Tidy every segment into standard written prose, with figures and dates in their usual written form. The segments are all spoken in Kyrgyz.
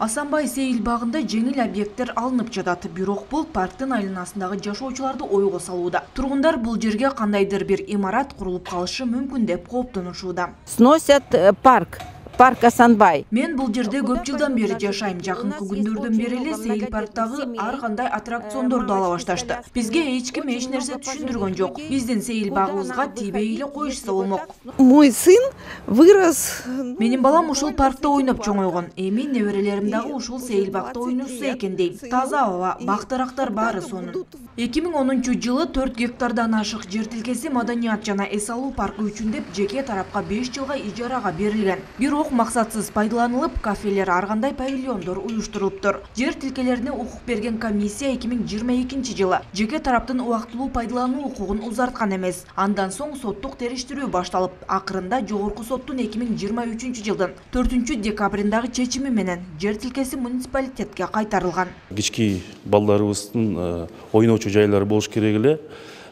Асанбай сейил багында жеңил объекттер алынып жатат. Бирок бул парктын айланасындагы жашоочуларды ойго салууда. Тургундар бул жерге кандайдыр бир имарат курулуп калышы мүмкүн деп кооптонушууда. Сносят парк Асанбай. Мен бул жерде көп жылдан бери жашайм. Жакынкы күндөрдөн бери эле сейил парктагы ар кандай аттракциондорду ала башташты. Бизге эч ким эч нерсе түшүндүргөн жок. Биздин сейил багыбызга тийбей эле коюшса болмок. Мой сын вырос. Менин балам ушул паркта ойноп чоңойгон. Эми неберелерим дагы ушул сейил бакта ойношсо экен дейм. Таза аба, бак-дарактар баары сонун. 2010-жылы 4 гектардан ашык жер тилкеси маданият жана эс алуу паркы үчүн деп жеке тарапка 5 жылга ижарага берилген. Бирок максатсыз пайдаланылып, кафелер, ар кандай павильондор уюштурулуптур. Жер тилкелерине укук берген комиссия 2022-жылы жеке тараптын убактылуу пайдалануу укугун узарткан эмес. Андан соң соттук териштирүү башталып, акырында жогорку соттун 2023-жылдын 4-декабрындагы чечими менен жер тилкеси муниципалитетке кайтарылган. Кички балдарыбыздын ойноочу жайлары болуш керек эле.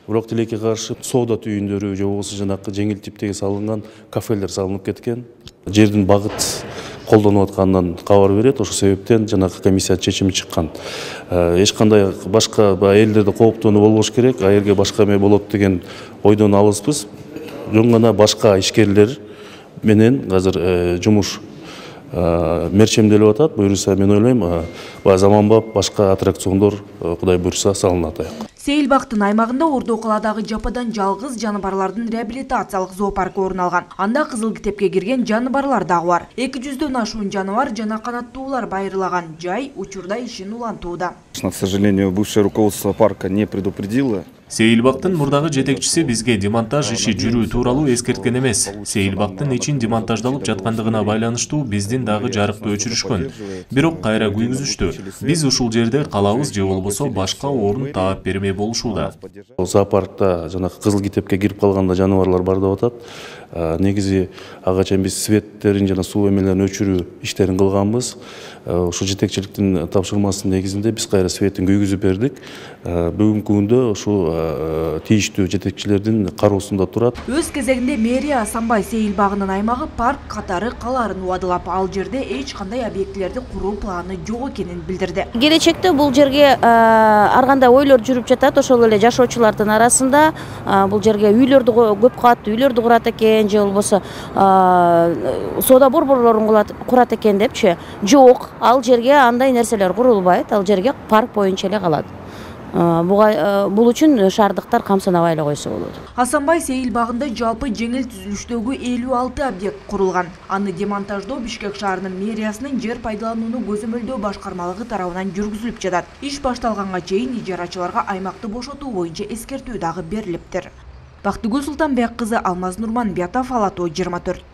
Бирок тилекке каршы соода түйүндөрү же болбосо жанакы жеңил типтеги салынган кафелер салынып кеткен. Жердин багыт колдонуп атканынан кабар берет. Ошол себептен жанакы комиссия чечими чыккан. Эч кандай башка элдерде кооптонуу болбош керек. Аерге башка эме болот деген ойдон алыспыз. Жөн гана башка ишкерлер менен азыр жумуш мерчемделип атат. Буюрса мен ойлойм, заманбап башка аттракциондор Кудай буйрса салынат аяк. Сейил бактын аймагында Ордо каладагы жападан жалгыз жаныбарлардын реабилитациялык зоопаркы орун алган. Анда кызыл китепке кирген жаныбарлар дагы бар. 200дөн ашуун жаныбар жана канаттуулар байырлаган жай учурда ишин улантууда. К сожалению, бывшее руководство парка не предупредило. Сейил бактын мурдагы жетекчиси бизге демонтаж иши жүрүү тууралуу эскерткен эмес. Сейил бактын ичин демонтаждалып жаткандыгына байланыштуу биздин дагы жарыкты өчүрүшкөн. Бирок кайра күйгүзүштү. Биз ушул жерде калабыз же болбосо башка орун таап бермей болушууда. Зоопаркта жанакы кызыл китепке кирип калганда жаныбарлар бар деп атат. Негизи ага чейин биз светтерин жана суу эмелерин өчүрүү иштерин кылганбыз. Ошо жетекчиликтин тапшырмасынын негизинде биз кайра светин күйгүзүп бердик. Бүгүнкү күндө ушул тийиштүү жетекчилердин кароосунда турат. Өз кезегинде мэрия Асанбай сейил багынын аймагы парк катары калаарын убадылап, ал жерде эч кандай объектилерди куруу планы жок экенин билдирди. Келечекте бул жерге ар кандай ойлор жүрүп жатат. Ошол эле жашоочулардын арасында бул жерге үйлөрдү көп катты үйлөрдү курат экен, же болбосо соода борборлорун курат экен депчи. Жок, ал жерге андай нерселер курулбайт. Ал жерге парк боюнча эле калат. Бул үчүн шаардыктар камсынабай эле койсо болот. Асанбай сейил багында жалпы жеңил түзүлүштөгү 56 объект курулган. Аны демонтаждоо Бишкек шаарынын мэриясынын жер пайдаланууну көзөмөлдөө башкармалыгы тарабынан жүргүзүлүп жатат. Иш башталганга чейин ижарачыларга аймакты бошотуу боюнча эскертүү дагы берилиптир. Бактыгүл Султанбек кызы, Алмаз Нурман Биятов, Ала Тоо 24.